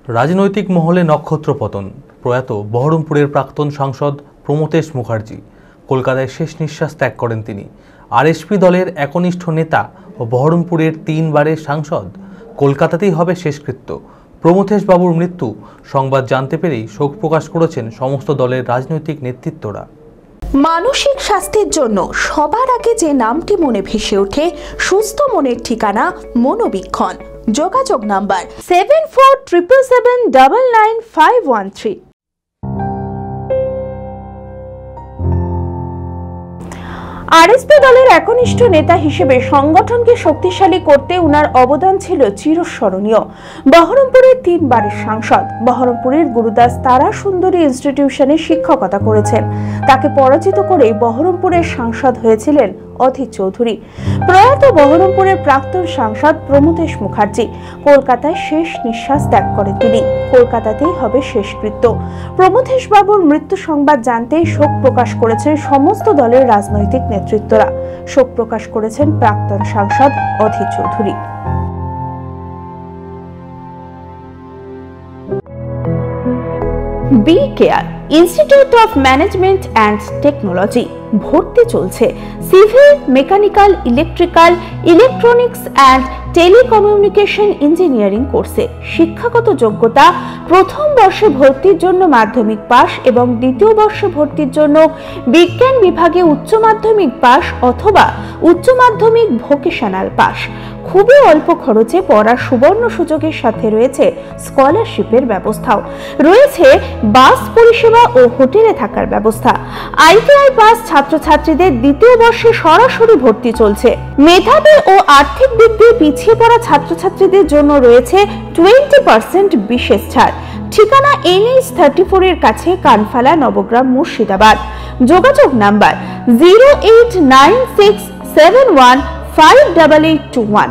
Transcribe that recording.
রাজনৈতিক মহলে নক্ষত্র পতন। প্রয়াত বহরমপুরের প্রাক্তন সাংসদ প্রমথেশ মুখার্জি কলকাতায় শেষ নিঃশ্বাস ত্যাগ করেন তিনি। আরএসপি দলের একনিষ্ঠ নেতা ও বহরমপুরের 3 বারের সাংসদ। কলকাতাতেই হবে শেষকৃত্য। প্রমথেশ বাবুর মৃত্যু সংবাদ জানতে পেরেই শোক প্রকাশ করেছেন সমস্ত দলের রাজনৈতিক নেতৃত্বরা। মানসিক স্বাস্থ্যের জন্য সবার আগে যে নামটি মনে ভেসে ওঠে, সুস্থ মনের ঠিকানা মনোবীক্ষণ। যোগাযোগ নাম্বার 7477799513। আরএসপি দলের একনিষ্ঠ নেতা হিসেবে সংগঠনকে শক্তিশালী করতে উনার অবদান ছিল চিরস্মরণীয়। বহরমপুরের 3 বারের সাংসদ, বহরমপুরের গুরুদাস তারা সুন্দরী ইনস্টিটিউশনে শিক্ষকতা করেছেন। তাকে পরাজিত করে বহরমপুরের সাংসদ হয়েছিলেন অধীর চৌধুরী। প্রয়াত বহরমপুরের প্রাক্তন সাংসদ প্রমথেশ মুখার্জি কলকাতায় শেষ নিঃশ্বাস ত্যাগ করেন তিনি। কলকাতাতেই হবে শেষকৃত্য। প্রমথেশ বাবুর মৃত্যু সংবাদ জানতেই শোক প্রকাশ করেছেন সমস্ত দলের রাজনৈতিক নেতৃত্বরা। শোক প্রকাশ করেছেন প্রাক্তন সাংসদ Adhir Chowdhury. B care institute of management and technology ভর্তি চলছে civil, mechanical, electrical, electronics and telecommunication engineering কোর্সে। শিক্ষাগত যোগ্যতা: প্রথম বর্ষে ভর্তির জন্য মাধ্যমিক পাস এবং দ্বিতীয় বর্ষে ভর্তির জন্য বিজ্ঞান বিভাগে উচ্চ মাধ্যমিক পাস অথবা উচ্চ মাধ্যমিক ভোকেশনাল পাস। খুবই অল্প খরচে পড়ার সুবর্ণ সুযোগের সাথে রয়েছে স্কলারশিপের ব্যবস্থাও। রয়েছে বাস পরিষেবা ও হোটেলে থাকার ব্যবস্থা। আইটিআই পাস ছাত্রছাত্রীদের দ্বিতীয় বর্ষে সরাসরি ভর্তি চলছে। মেধাবী ও আর্থিক দিক দিয়ে পিছিয়ে পড়া ছাত্রছাত্রীদের জন্য রয়েছে 20% বিশেষ ছাড়। ঠিকানা NH 34 এর কাছে, কানফালা, নবগ্রাম, মুর্শিদাবাদ। যোগাযোগ নাম্বার 08967158821।